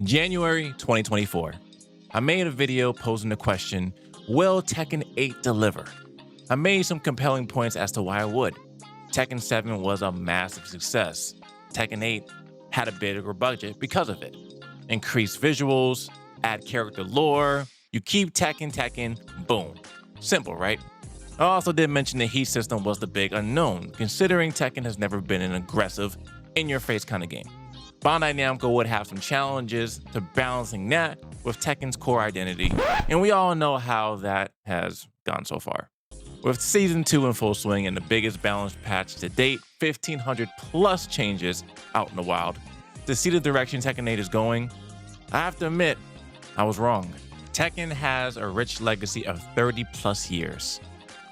January 2024. I made a video posing the question, will Tekken 8 deliver? I made some compelling points as to why I would. Tekken 7 was a massive success. Tekken 8 had a bigger budget because of it. Increased visuals, add character lore, you keep Tekken, boom. Simple, right? I also did mention the heat system was the big unknown, considering Tekken has never been an aggressive, in-your-face kind of game. Bandai Namco would have some challenges to balancing that with Tekken's core identity, and we all know how that has gone so far. With Season 2 in full swing and the biggest balanced patch to date, 1,500 plus changes out in the wild, to see the direction Tekken 8 is going, I have to admit, I was wrong. Tekken has a rich legacy of 30 plus years.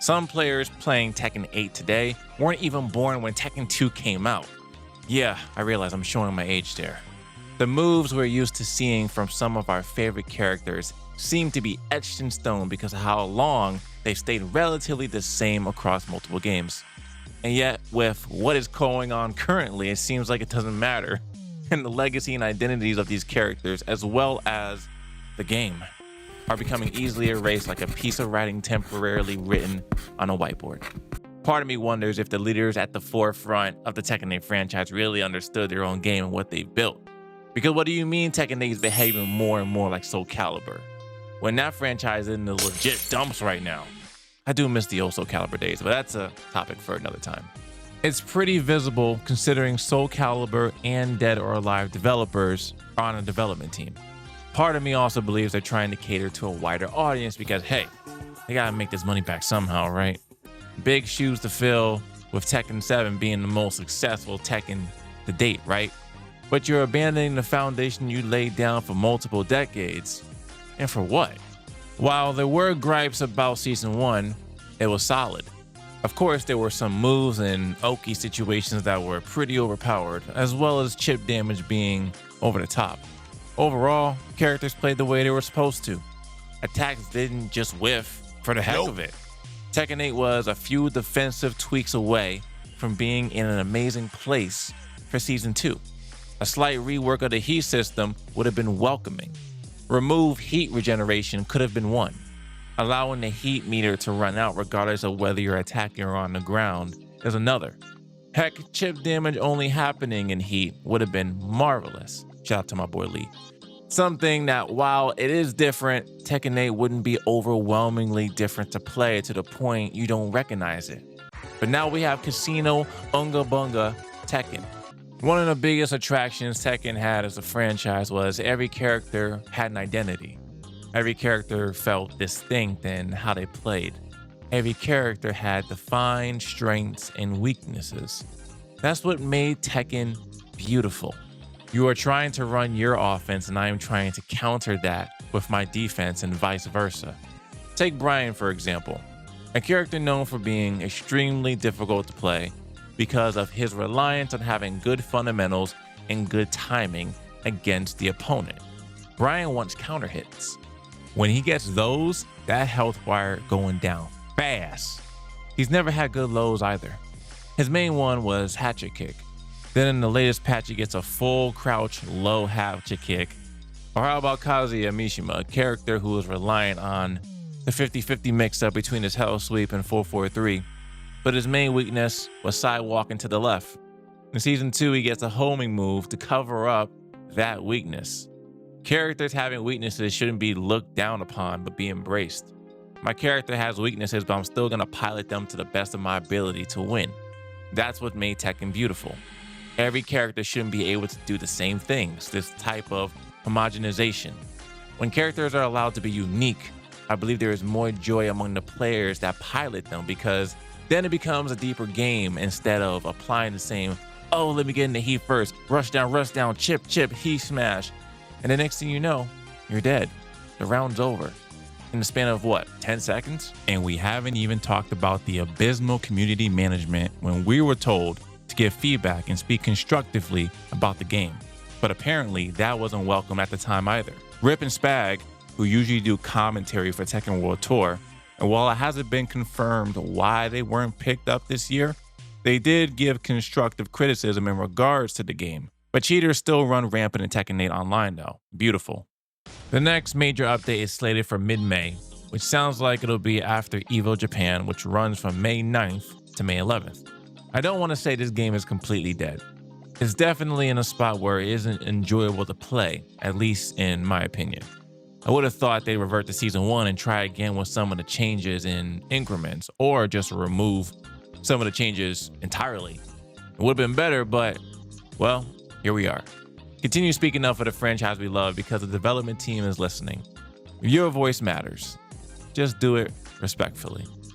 Some players playing Tekken 8 today weren't even born when Tekken 2 came out. Yeah, I realize I'm showing my age there. The moves we're used to seeing from some of our favorite characters seem to be etched in stone because of how long they've stayed relatively the same across multiple games. And yet, with what is going on currently, it seems like it doesn't matter. And the legacy and identities of these characters, as well as the game, are becoming easily erased like a piece of writing temporarily written on a whiteboard. Part of me wonders if the leaders at the forefront of the Tekken 8 franchise really understood their own game and what they've built. Because what do you mean Tekken 8 is behaving more and more like Soul Calibur, when that franchise is in the legit dumps right now? I do miss the old Soul Calibur days, but that's a topic for another time. It's pretty visible considering Soul Calibur and Dead or Alive developers are on a development team. Part of me also believes they're trying to cater to a wider audience because, hey, they gotta make this money back somehow, right? Big shoes to fill with Tekken 7 being the most successful Tekken to date, right? But you're abandoning the foundation you laid down for multiple decades. And for what? While there were gripes about Season 1, it was solid. Of course, there were some moves and oaky situations that were pretty overpowered, as well as chip damage being over the top. Overall, characters played the way they were supposed to. Attacks didn't just whiff for the heck of it. Tekken 8 was a few defensive tweaks away from being in an amazing place for Season 2. A slight rework of the heat system would have been welcoming. Remove heat regeneration could have been one. Allowing the heat meter to run out regardless of whether you're attacking or on the ground is another. Heck, chip damage only happening in heat would have been marvelous. Shout out to my boy Lee. Something that, while it is different, Tekken 8 wouldn't be overwhelmingly different to play to the point you don't recognize it. But now we have Casino Unga Bunga Tekken. One of the biggest attractions Tekken had as a franchise was every character had an identity. Every character felt distinct in how they played. Every character had defined strengths and weaknesses. That's what made Tekken beautiful. You are trying to run your offense and I am trying to counter that with my defense and vice versa. Take Brian, for example, a character known for being extremely difficult to play because of his reliance on having good fundamentals and good timing against the opponent. Brian wants counter hits. When he gets those, that health wire going down fast. He's never had good lows either. His main one was hatchet kick. Then in the latest patch, he gets a full crouch low hatchet kick. Or how about Kazuya Mishima, a character who is reliant on the 50-50 mix-up between his hell sweep and 4-4-3, but his main weakness was sidewalking to the left. In Season 2, he gets a homing move to cover up that weakness. Characters having weaknesses shouldn't be looked down upon, but be embraced. My character has weaknesses, but I'm still gonna pilot them to the best of my ability to win. That's what made Tekken beautiful. Every character shouldn't be able to do the same things, this type of homogenization. When characters are allowed to be unique, I believe there is more joy among the players that pilot them because then it becomes a deeper game instead of applying the same, oh, let me get in the heat first, rush down, chip, heat smash. And the next thing you know, you're dead. The round's over. In the span of what, 10 seconds? And we haven't even talked about the abysmal community management when we were told to give feedback and speak constructively about the game. But apparently that wasn't welcome at the time either. Rip and Spag, who usually do commentary for Tekken World Tour, and while it hasn't been confirmed why they weren't picked up this year, they did give constructive criticism in regards to the game. But cheaters still run rampant in Tekken 8 Online though. Beautiful. The next major update is slated for mid-May, which sounds like it'll be after EVO Japan, which runs from May 9th to May 11th. I don't want to say this game is completely dead. It's definitely in a spot where it isn't enjoyable to play, at least in my opinion. I would have thought they'd revert to Season 1 and try again with some of the changes in increments, or just remove some of the changes entirely. It would have been better, but, well, here we are. Continue speaking up for the franchise we love because the development team is listening. Your voice matters. Just do it respectfully.